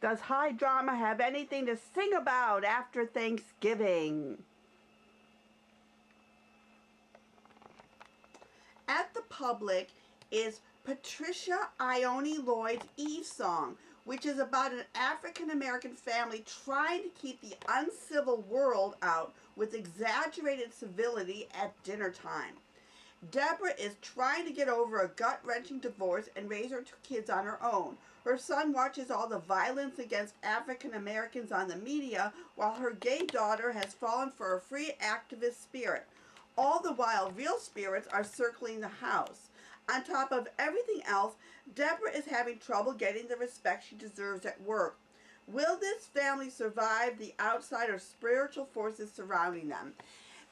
Does high drama have anything to sing about after Thanksgiving? At the Public is Patricia Ione Lloyd's Eve Song, which is about an African-American family trying to keep the uncivil world out with exaggerated civility at dinner time. Deborah is trying to get over a gut-wrenching divorce and raise her two kids on her own. Her son watches all the violence against African Americans on the media, while her gay daughter has fallen for a free activist spirit. All the while, real spirits are circling the house. On top of everything else, Deborah is having trouble getting the respect she deserves at work. Will this family survive the outside or spiritual forces surrounding them?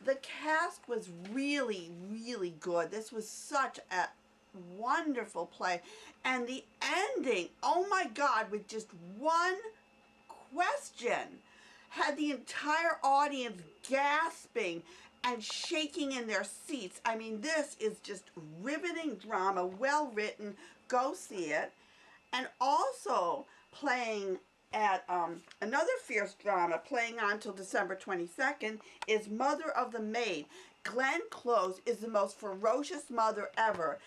The cast was really, really good. This was such a wonderful play. And the ending, oh my God, with just one question, had the entire audience gasping and shaking in their seats. I mean, this is just riveting drama, well written. Go see it. And also playing at another fierce drama playing on till December 22nd is Mother of the Maid. Glenn Close is the most ferocious mother ever,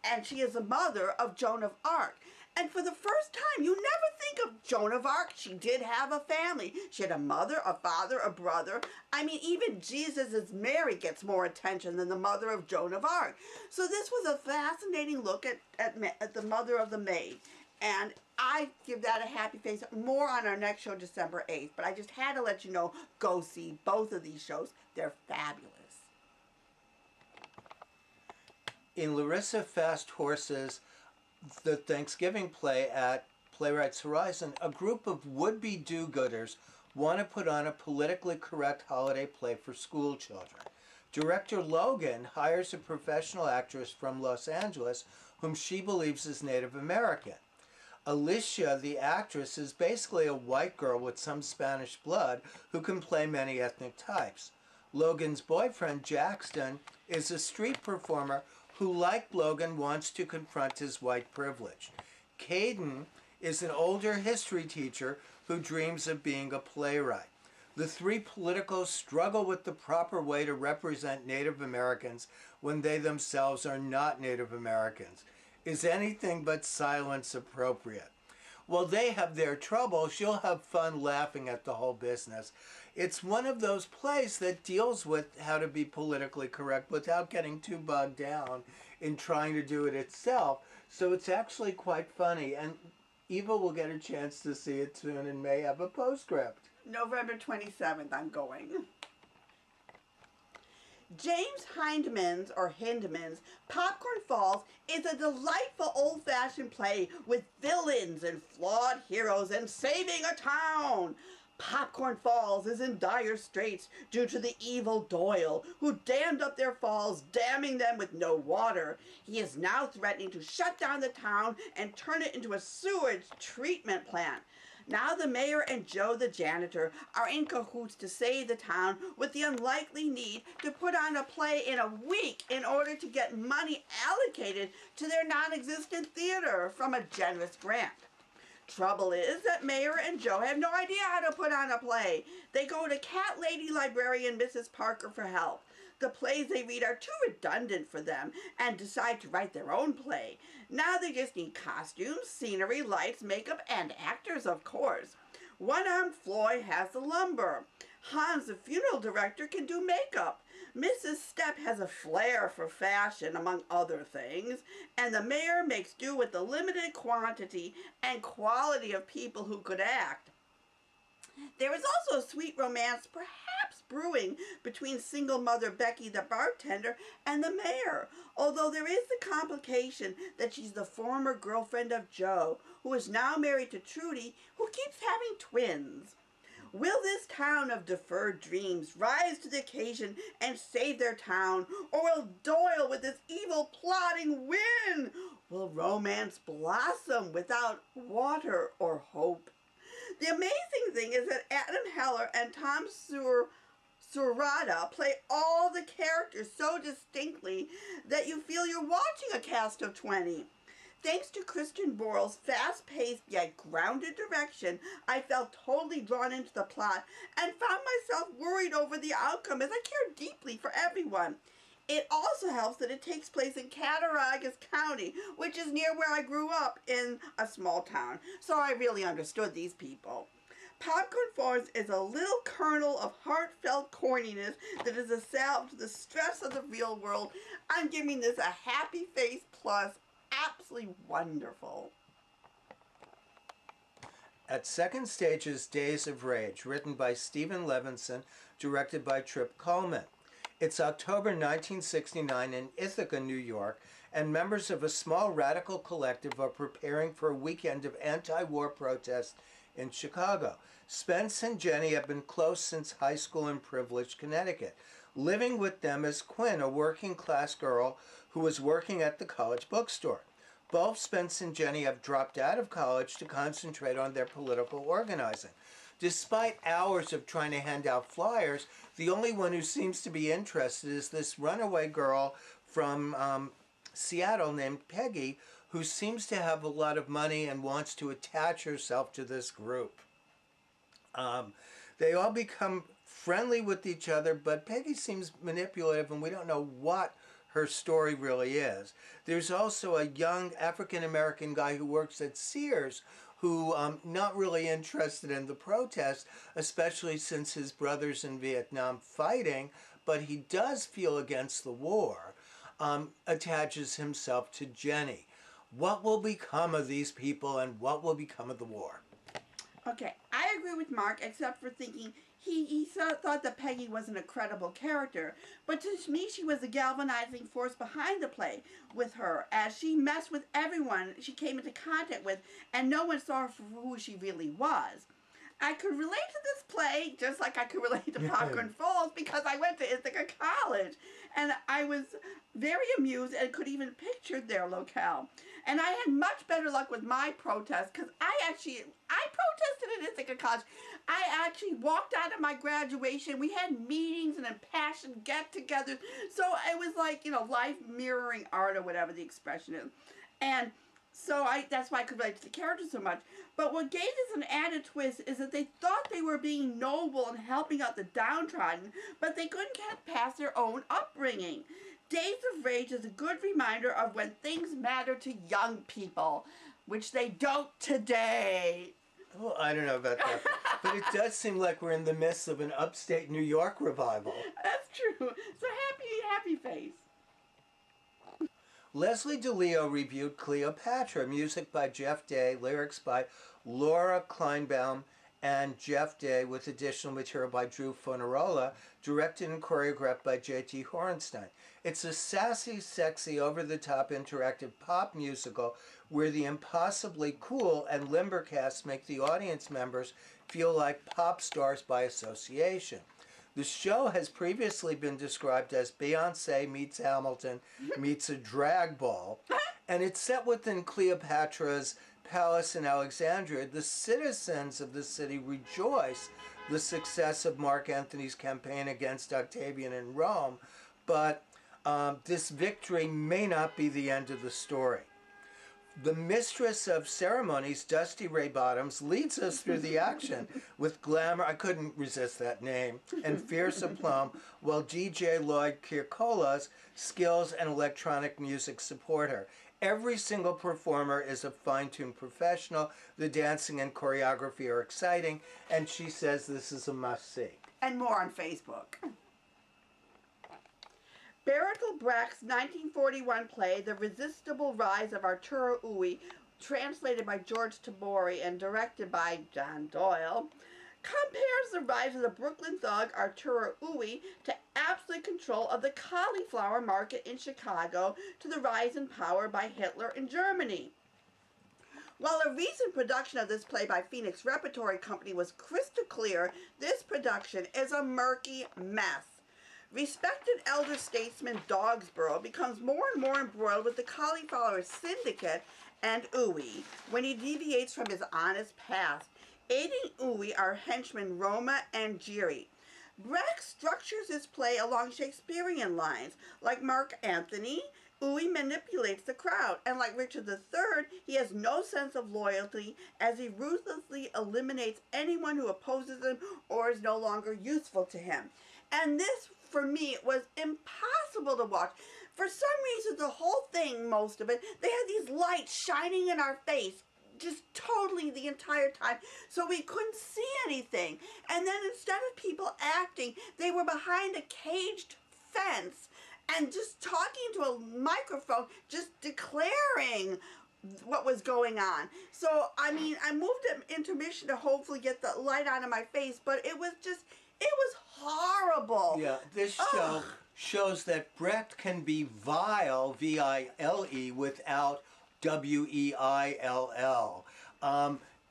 and she is the mother of Joan of Arc. And for the first time, you never think of Joan of Arc. She did have a family. She had a mother, a father, a brother. I mean, even Jesus' Mary gets more attention than the mother of Joan of Arc. So this was a fascinating look at the Mother of the Maid. And I give that a happy face. More on our next show, December 8th. But I just had to let you know, go see both of these shows. They're fabulous. In Larissa Fast Horses, the Thanksgiving play at Playwrights Horizon, a group of would-be do-gooders want to put on a politically correct holiday play for school children. Director Logan hires a professional actress from Los Angeles whom she believes is Native American. Alicia, the actress, is basically a white girl with some Spanish blood who can play many ethnic types. Logan's boyfriend, Jackson, is a street performer who, like Logan, wants to confront his white privilege. Caden is an older history teacher who dreams of being a playwright. The three politicos struggle with the proper way to represent Native Americans when they themselves are not Native Americans. Is anything but silence appropriate? While they have their troubles, you'll have fun laughing at the whole business. It's one of those plays that deals with how to be politically correct without getting too bogged down in trying to do it itself. So it's actually quite funny. And Eva will get a chance to see it soon and may have a postscript. November 27th, I'm going. James Hindman's Popcorn Falls is a delightful old-fashioned play with villains and flawed heroes and saving a town. Popcorn Falls is in dire straits due to the evil Doyle, who dammed up their falls, damming them with no water. He is now threatening to shut down the town and turn it into a sewage treatment plant. Now the mayor and Joe the janitor are in cahoots to save the town with the unlikely need to put on a play in a week in order to get money allocated to their non-existent theater from a generous grant. Trouble is that Mayor and Joe have no idea how to put on a play. They go to Cat Lady Librarian Mrs. Parker for help. The plays they read are too redundant for them and decide to write their own play. Now they just need costumes, scenery, lights, makeup, and actors, of course. One-armed Floyd has the lumber. Hans, the funeral director, can do makeup. Mrs. Stepp has a flair for fashion, among other things. And the mayor makes do with the limited quantity and quality of people who could act. There is also a sweet romance, perhaps brewing, between single mother Becky the bartender and the mayor, although there is the complication that she's the former girlfriend of Joe, who is now married to Trudy, who keeps having twins. Will this town of deferred dreams rise to the occasion and save their town, or will Doyle with his evil plotting win? Will romance blossom without water or hope? The amazing thing is that Adam Heller and Tom Surratt play all the characters so distinctly that you feel you're watching a cast of 20. Thanks to Christian Borle's fast-paced yet grounded direction, I felt totally drawn into the plot and found myself worried over the outcome as I cared deeply for everyone. It also helps that it takes place in Cattaraugus County, which is near where I grew up in a small town, so I really understood these people. Popcorn Falls is a little kernel of heartfelt corniness that is a salve to the stress of the real world. I'm giving this a happy face plus. Absolutely wonderful. At second stage's Days of Rage, written by Stephen Levinson, directed by Trip Coleman. It's October 1969 in Ithaca, New York, and members of a small radical collective are preparing for a weekend of anti-war protests in Chicago. Spence and Jenny have been close since high school in privileged Connecticut. Living with them is Quinn, a working-class girl who is working at the college bookstore. Both Spence and Jenny have dropped out of college to concentrate on their political organizing. Despite hours of trying to hand out flyers, the only one who seems to be interested is this runaway girl from Seattle named Peggy, who seems to have a lot of money and wants to attach herself to this group. They all become friendly with each other, but Peggy seems manipulative and we don't know what her story really is. There's also a young African-American guy who works at Sears who not really interested in the protest, especially since his brother's in Vietnam fighting, but he does feel against the war, attaches himself to Jenny. What will become of these people and what will become of the war? Okay, I agree with Mark, except for thinking he thought that Peggy wasn't a credible character. But to me, she was the galvanizing force behind the play with her, as she messed with everyone she came into contact with, and no one saw her for who she really was. I could relate to this play just like I could relate to Popcorn Falls because I went to Ithaca College, and I was very amused and could even picture their locale. And I had much better luck with my protest because I protested at Ithaca College. I actually walked out of my graduation. We had meetings and impassioned get-togethers. So it was like, life mirroring art or whatever the expression is. And so that's why I could relate to the characters so much. But what gave this an added twist is that they thought they were being noble and helping out the downtrodden, but they couldn't get past their own upbringing. Days of Rage is a good reminder of when things matter to young people, which they don't today. Well, I don't know about that, but it does seem like we're in the midst of an upstate New York revival. That's true. So happy face. Leslie DiLeo reviewed Cleopatra, music by Jeff Day, lyrics by Laura Kleinbaum and Jeff Day, with additional material by Drew Fonarola, directed and choreographed by J.T. Horenstein. It's a sassy, sexy, over-the-top interactive pop musical where the impossibly cool and limber cast make the audience members feel like pop stars by association. The show has previously been described as Beyoncé meets Hamilton meets a drag ball, and it's set within Cleopatra's palace in Alexandria. The citizens of the city rejoice the success of Mark Antony's campaign against Octavian in Rome, but this victory may not be the end of the story. The mistress of ceremonies, Dusty Ray Bottoms, leads us through the action with glamour, I couldn't resist that name, and fierce aplomb, while DJ Lloyd Kirkola's skills and electronic music support her. Every single performer is a fine-tuned professional. The dancing and choreography are exciting, and she says this is a must-see. And more on Facebook. Bertolt Brecht's 1941 play, The Resistible Rise of Arturo, translated by George Tabori and directed by John Doyle, compares the rise of the Brooklyn thug Arturo to absolute control of the cauliflower market in Chicago to the rise in power by Hitler in Germany. While a recent production of this play by Phoenix Repertory Company was crystal clear, this production is a murky mess. Respected elder statesman Dogsborough becomes more and more embroiled with the cauliflower syndicate and when he deviates from his honest past. Aiding are henchmen Roma and Giri. Brecht structures his play along Shakespearean lines, like Mark Antony, Uwe manipulates the crowd, and like Richard III, he has no sense of loyalty as he ruthlessly eliminates anyone who opposes him or is no longer useful to him. And this, for me, was impossible to watch. For some reason, the whole thing, most of it, they had these lights shining in our face just totally the entire time, so we couldn't see anything. And then instead of people acting, they were behind a caged fence and just talking to a microphone, just declaring what was going on. So, I mean, I moved to intermission to hopefully get the light out of my face, but it was horrible. Yeah, this show shows that Brecht can be vile, V-I-L-E, without W-E-I-L-L.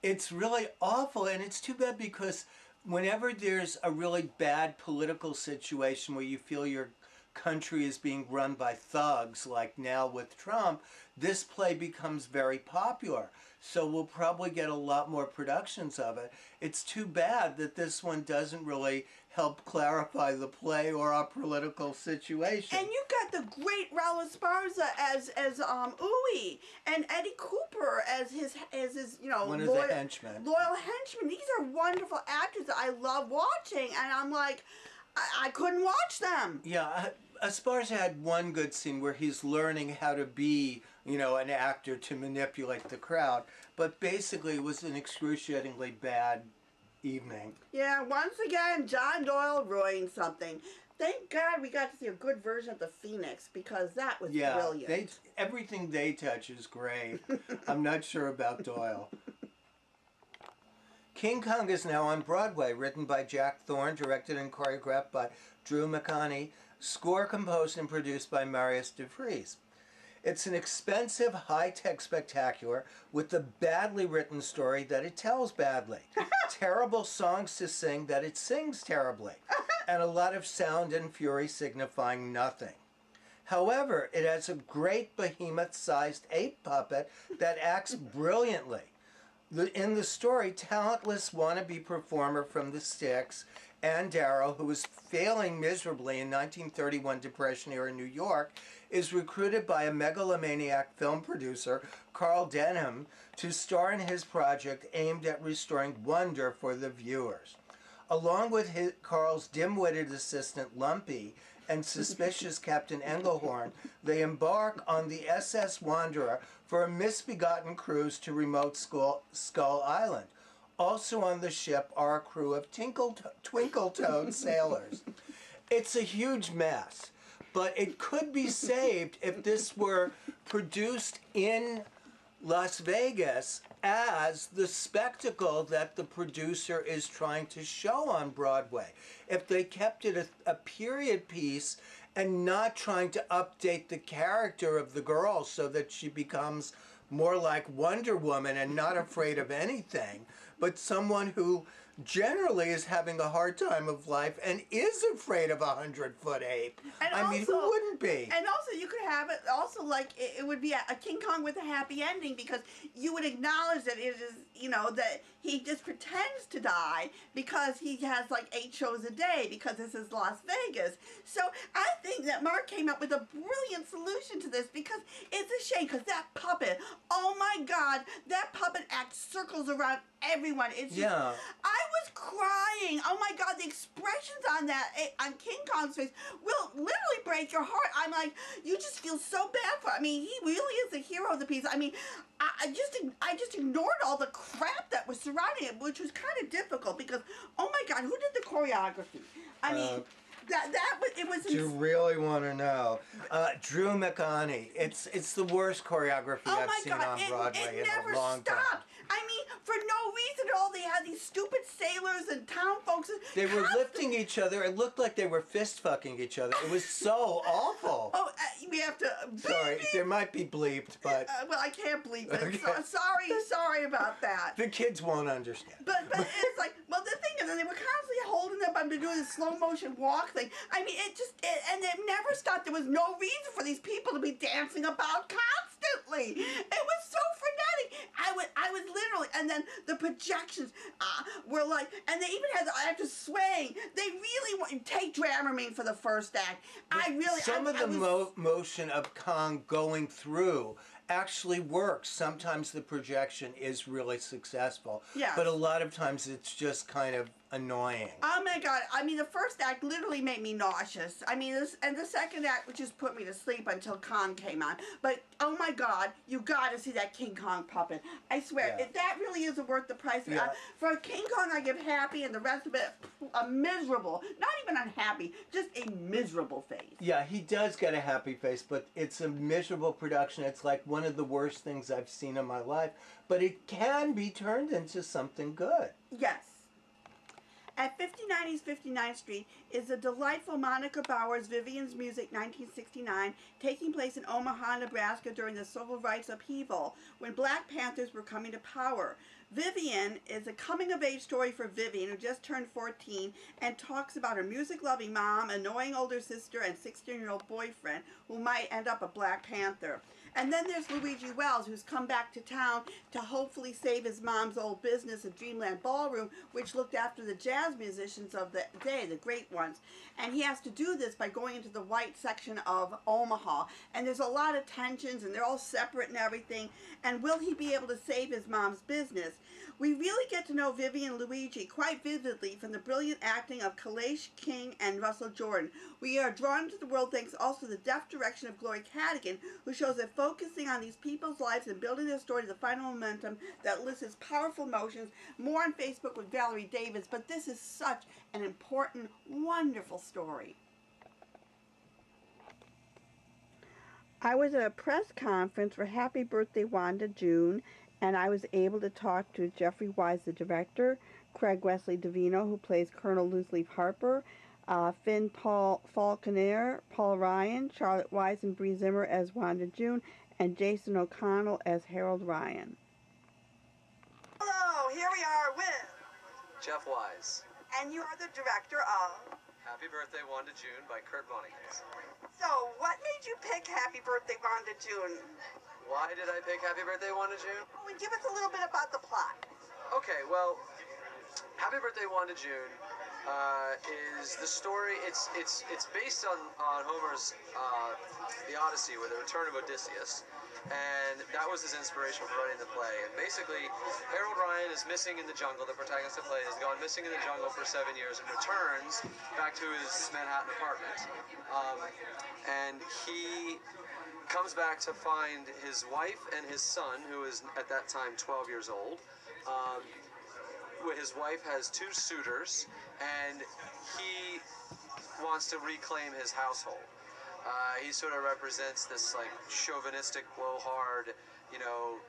It's really awful, and it's too bad because whenever there's a really bad political situation where you feel your country is being run by thugs, like now with Trump, this play becomes very popular. So we'll probably get a lot more productions of it. It's too bad that this one doesn't really help clarify the play or our political situation. And you got the great Raul Esparza as Uwe, and Eddie Cooper as his one of the henchmen. Loyal henchmen. These are wonderful actors that I love watching, and I'm like, I couldn't watch them. Yeah, Esparza had one good scene where he's learning how to be, an actor to manipulate the crowd, but basically it was an excruciatingly bad evening. Yeah, once again, John Doyle ruined something. Thank God we got to see a good version of the Phoenix, because that was brilliant. Everything they touch is great. I'm not sure about Doyle. King Kong is now on Broadway, written by Jack Thorne, directed and choreographed by Drew McConney, score composed and produced by Marius DeVries. It's an expensive, high-tech spectacular with a badly written story that it tells badly, terrible songs to sing that it sings terribly, and a lot of sound and fury signifying nothing. However, it has a great behemoth-sized ape puppet that acts brilliantly. In the story, talentless wannabe performer from the Styx, Ann Darrow, who was failing miserably in 1931 Depression-era New York, is recruited by a megalomaniac film producer, Carl Denham, to star in his project aimed at restoring wonder for the viewers. Along with Carl's dim-witted assistant, Lumpy, and suspicious Captain Engelhorn, they embark on the SS Wanderer for a misbegotten cruise to remote Skull Island. Also on the ship are a crew of twinkle-toed sailors. It's a huge mess, but it could be saved if this were produced in Las Vegas as the spectacle that the producer is trying to show on Broadway. If they kept it a period piece and not trying to update the character of the girl so that she becomes more like Wonder Woman and not afraid of anything, but someone who generally is having a hard time of life and is afraid of a 100-foot ape. And I mean, who wouldn't be? And also, you could have it also like it would be a King Kong with a happy ending, because you would acknowledge that it is, that he just pretends to die because he has like 8 shows a day because this is Las Vegas. So I think that Mark came up with a brilliant solution to this, because it's a shame, because that puppet, oh my God, that puppet acts circles around everyone. It's just, I was crying. Oh my God, the expressions on King Kong's face will literally break your heart. I'm like, you just feel so bad for him. I mean, he really is the hero of the piece. I mean, I just ignored all the crap that was surrounding it, which was kind of difficult, because oh my God, who did the choreography? I mean, it was. Do you really want to know? Drew McConney. It's the worst choreography I've seen on Broadway in a long time. I mean, for no reason at all, they had these stupid sailors and town folks. They were lifting each other. It looked like they were fist fucking each other. It was so awful. Oh, we have to. Sorry, there might be bleeped, but. Well, I can't bleep it. Okay. Sorry about that. The kids won't understand. But it's like, well, the thing is, they were constantly holding them up to do this slow motion walk thing. I mean, and it never stopped. There was no reason for these people to be dancing about constantly. It was so frenetic. I I was literally, and then the projections were like, and they even had the actor swaying. They really want take Dramamine for the first act. Some of the motion of Kong going through actually works. Sometimes the projection is really successful. Yeah. But a lot of times it's just kind of annoying. Oh my God. I mean, the first act literally made me nauseous. I mean, and the second act just put me to sleep until Kong came on. But, oh my God, you gotta see that King Kong puppet. I swear, that really isn't worth the price. Yeah. For King Kong, I give happy, and the rest of it, a miserable, not even unhappy, just a miserable face. Yeah, he does get a happy face, but it's a miserable production. It's like one of the worst things I've seen in my life. But it can be turned into something good. Yes. At 5090 East 59th Street is the delightful Monica Bauer's Vivian's Music 1969, taking place in Omaha, Nebraska during the civil rights upheaval when Black Panthers were coming to power. Vivian is a coming-of-age story for Vivian, who just turned 14, and talks about her music-loving mom, annoying older sister, and 16-year-old boyfriend who might end up a Black Panther. And then there's Luigi Wells, who's come back to town to hopefully save his mom's old business, a Dreamland Ballroom, which looked after the jazz musicians of the day, the great ones. And he has to do this by going into the white section of Omaha. And there's a lot of tensions, and they're all separate and everything. And will he be able to save his mom's business? We really get to know Vivian and Luigi quite vividly from the brilliant acting of Kailash King and Russell Jordan. We are drawn to the world thanks also to the deft direction of Gloria Cadigan, who shows that focusing on these people's lives and building their story to the final momentum that elicits powerful emotions. More on Facebook with Valerie Davis, but this is such an important, wonderful story. I was at a press conference for Happy Birthday Wanda June, and I was able to talk to Jeffrey Wise, the director, Craig Wesley Divino, who plays Colonel Looseleaf Harper, Finn Faulconer, Paul Ryan, Charlotte Wise and Brie Zimmer as Wanda June, and Jason O'Connell as Harold Ryan. Hello, here we are with Jeff Wise. And you are the director of Happy Birthday Wanda June by Kurt Vonnegut. So, what made you pick Happy Birthday Wanda June? Why did I pick Happy Birthday Wanda June? Well, give us a little bit about the plot. Okay, well, Happy Birthday Wanda June is the story. It's based on Homer's The Odyssey, with the return of Odysseus, and that was his inspiration for writing the play. And basically, Harold Ryan is missing in the jungle. The protagonist of the play has gone missing in the jungle for 7 years and returns back to his Manhattan apartment, and he comes back to find his wife and his son, who is at that time 12 years old. His wife has 2 suitors, and he wants to reclaim his household. He sort of represents this like chauvinistic, blowhard,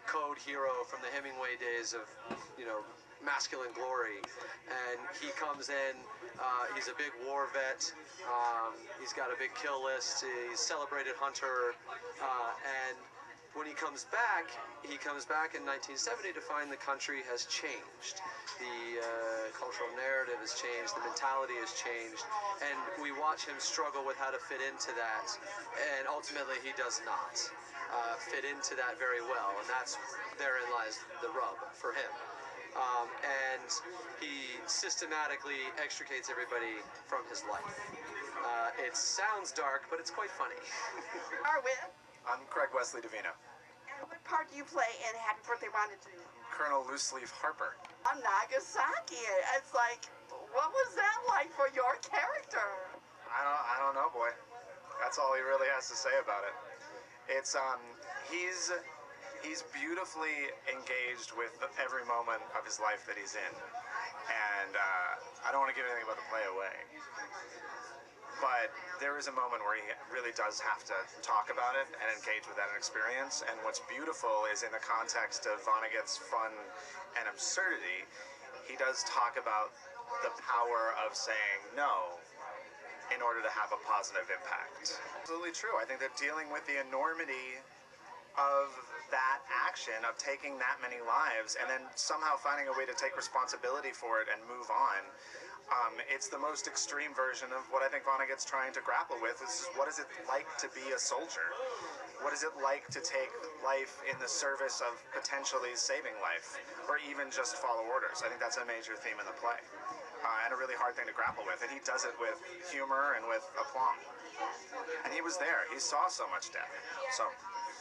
code hero from the Hemingway days of, masculine glory. And he comes in, he's a big war vet, he's got a big kill list, he's a celebrated hunter, and when he comes back in 1970 to find the country has changed. The cultural narrative has changed, the mentality has changed, and we watch him struggle with how to fit into that, and ultimately he does not fit into that very well, and therein lies the rub for him. And he systematically extricates everybody from his life. It sounds dark, but it's quite funny. I'm Craig Wesley Divino. And what part do you play in Happy Birthday Wanda June? Colonel Looseleaf Harper. On Nagasaki. It's like, what was that like for your character? I don't know, boy. That's all he really has to say about it. It's he's beautifully engaged with every moment of his life that he's in, and I don't want to give anything about the play away. But there is a moment where he really does have to talk about it and engage with that experience. And what's beautiful is in the context of Vonnegut's fun and absurdity, he does talk about the power of saying no in order to have a positive impact. Absolutely true. I think that dealing with the enormity of that action, of taking that many lives, and then somehow finding a way to take responsibility for it and move on, it's the most extreme version of what I think Vonnegut's trying to grapple with, is what is it like to be a soldier? what is it like to take life in the service of potentially saving life, or even just follow orders? I think that's a major theme in the play, and a really hard thing to grapple with. And he does it with humor and with aplomb. And he was there. He saw so much death. So,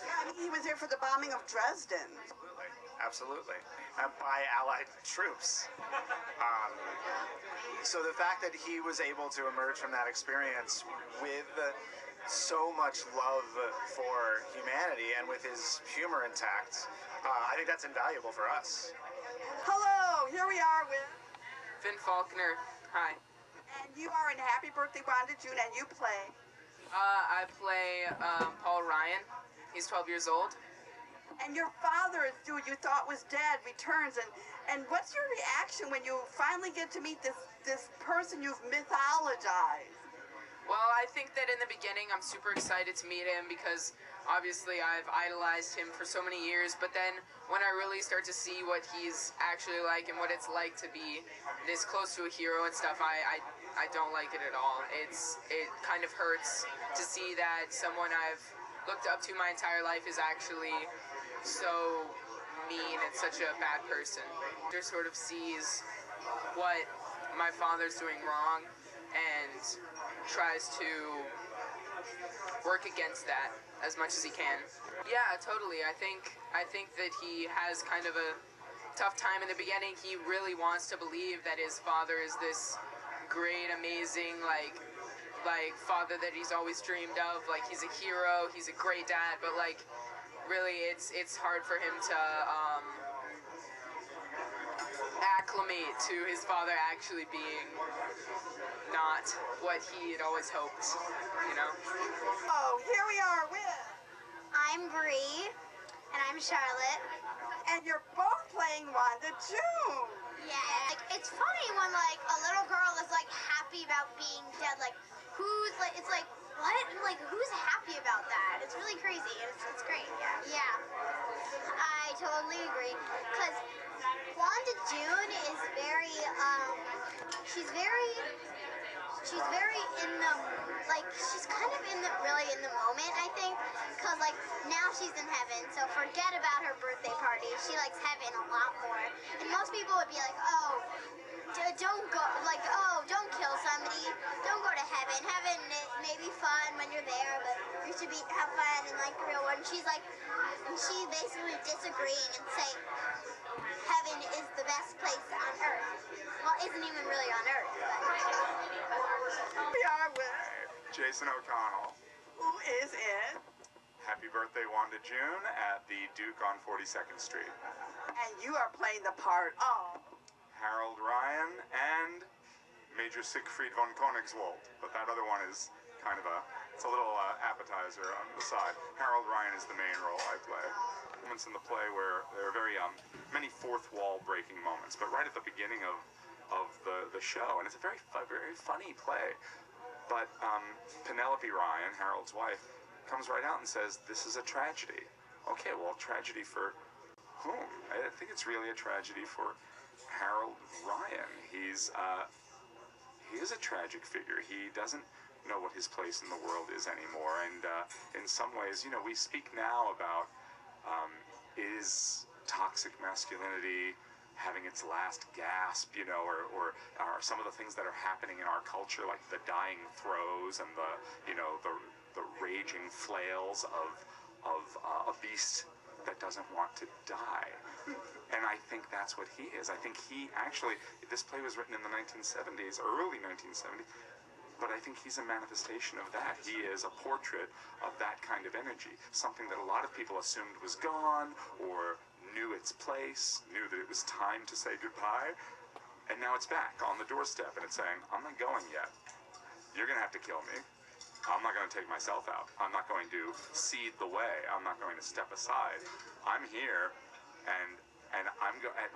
Yeah, I mean, he was there for the bombing of Dresden. absolutely, by Allied troops. So the fact that he was able to emerge from that experience with so much love for humanity and with his humor intact, I think that's invaluable for us. Hello, here we are with, Faulconer. Hi. and you are in Happy Birthday, Wanda June, and you play. I play Paul Ryan. He's 12 years old. And your father, who you thought was dead, returns. And what's your reaction when you finally get to meet this person you've mythologized? Well, I think that in the beginning I'm super excited to meet him because obviously I've idolized him for so many years, but then when I really start to see what he's actually like and what it's like to be this close to a hero and stuff, I don't like it at all. It kind of hurts to see that someone I've looked up to my entire life is actually so mean and such a bad person. Just sort of sees what my father's doing wrong and tries to work against that as much as he can. Yeah, totally. I think that he has kind of a tough time in the beginning. He really wants to believe that his father is this great, amazing, like father that he's always dreamed of. Like, he's a hero, he's a great dad, but like really it's hard for him to acclimate to his father actually being not what he had always hoped, you know? Oh, here we are with, I'm Brie, and I'm Charlotte. and you're both playing Wanda June. Yeah, like, it's funny when, like, a little girl is, like, happy about being dead. Like, who's, like, it's like, what? Like, who's happy about that? It's really crazy. It's great, yeah. Yeah, I totally agree. Because Wanda June is very, she's very in the, like, she's kind of really in the moment, I think, because, like, now she's in heaven, so forget about her birthday party. She likes heaven a lot more. And most people would be like, oh, don't go, like, oh, don't kill somebody, don't go to heaven. Heaven may be fun when you're there, but you should have fun in, like, the real one. She's like, and she basically disagreeing and saying heaven is the best place on earth. Well, isn't even really on earth, but... We are with, Jason O'Connell. who is in, Happy Birthday, Wanda June, at the Duke on 42nd Street. and you are playing the part of, Harold Ryan and Major Siegfried von Königswald, but that other one is kind of it's a little appetizer on the side. Harold Ryan is the main role I play. Moments in the play where there are very many fourth wall breaking moments, but right at the beginning of the show, and it's a very funny play. But Penelope Ryan, Harold's wife, comes right out and says, "This is a tragedy." Okay, well, tragedy for whom? I think it's really a tragedy for Harold Ryan. He is a tragic figure. He doesn't know what his place in the world is anymore, and in some ways, you know, we speak now about is toxic masculinity having its last gasp, you know, or are some of the things that are happening in our culture, like the dying throes and the raging flails of a beast that doesn't want to die. And I think that's what he is. I think he actually, this play was written in the 1970s, early 1970s, but I think he's a manifestation of that. He is a portrait of that kind of energy, something that a lot of people assumed was gone or knew its place, knew that it was time to say goodbye, and now it's back on the doorstep, and it's saying, I'm not going yet. You're going to have to kill me. I'm not going to take myself out. I'm not going to cede the way. I'm not going to step aside. I'm here, and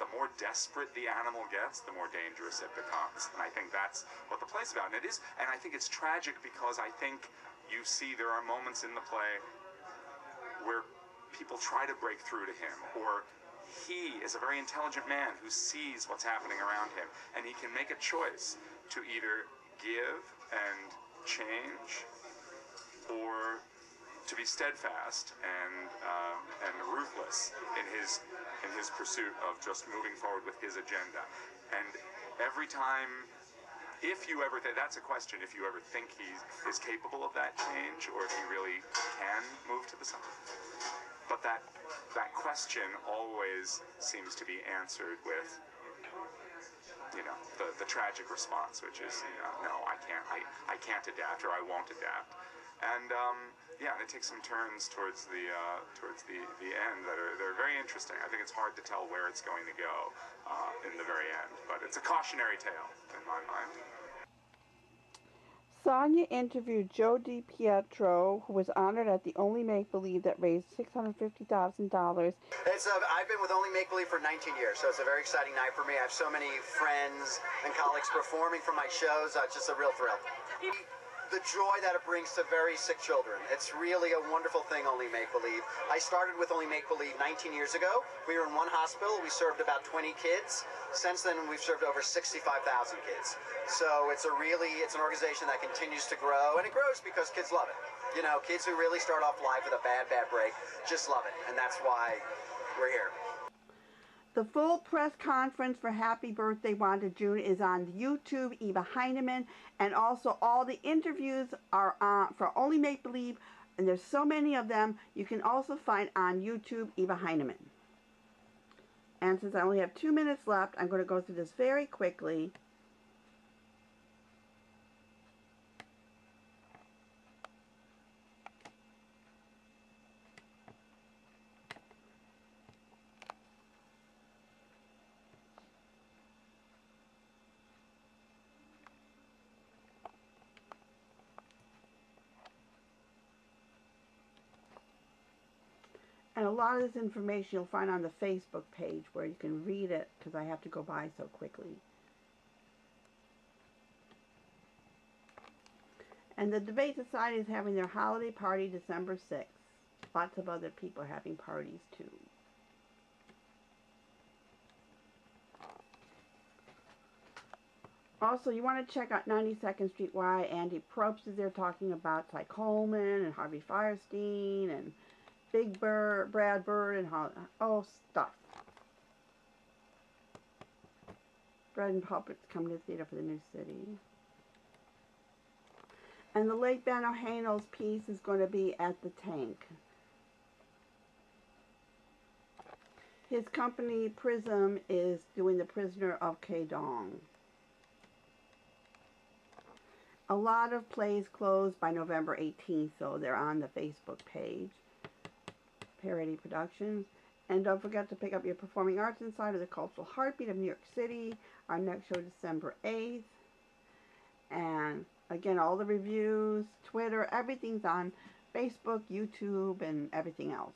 the more desperate the animal gets, the more dangerous it becomes. And I think that's what the play's about. And it is, and I think it's tragic because I think you see there are moments in the play where people try to break through to him, or he is a very intelligent man who sees what's happening around him, and he can make a choice to either give and change or to be steadfast and ruthless in his pursuit of just moving forward with his agenda. And every time, if you ever that's a question, if you ever think he is capable of that change, or if he really can move to the side. But that question always seems to be answered with, the tragic response, which is, no, I can't adapt, or I won't adapt. And it takes some turns towards the end they're very interesting. I think it's hard to tell where it's going to go in the very end, but it's a cautionary tale in my mind. Sonia interviewed Joe DiPietro, who was honored at the Only Make-Believe that raised $650,000. I've been with Only Make-Believe for 19 years, so it's a very exciting night for me. I have so many friends and colleagues performing for my shows. It's just a real thrill. The joy that it brings to very sick children. It's really a wonderful thing, Only Make-Believe. I started with Only Make-Believe 19 years ago. We were in one hospital. We served about 20 kids. Since then, we've served over 65,000 kids. So it's an organization that continues to grow, and it grows because kids love it. Kids who really start off life with a bad break just love it, and that's why we're here. The full press conference for Happy Birthday Wanda June is on YouTube, Eva Heinemann, and also all the interviews are for Only Make Believe, and there's so many of them, you can also find on YouTube, Eva Heinemann. And since I only have 2 minutes left, I'm going to go through this very quickly. And a lot of this information you'll find on the Facebook page where you can read it, because I have to go by so quickly. And the Debate Society is having their holiday party December 6th. Lots of other people are having parties too. Also, you want to check out 92nd Street Y. Andy Probst is there talking about Cy Coleman and Harvey Fierstein and Big Bird, Brad Bird, and stuff. Bread and Puppets coming to the theater for the new city. And the late Ben O'Hanlon's piece is going to be at the Tank. His company, Prism, is doing The Prisoner of Kedong. A lot of plays close by November 18th, so they're on the Facebook page. Parody Productions. And don't forget to pick up your Performing Arts Insider, the Cultural Heartbeat of New York City. Our next show December 8th. And again, all the reviews, Twitter, everything's on Facebook, YouTube, and everything else.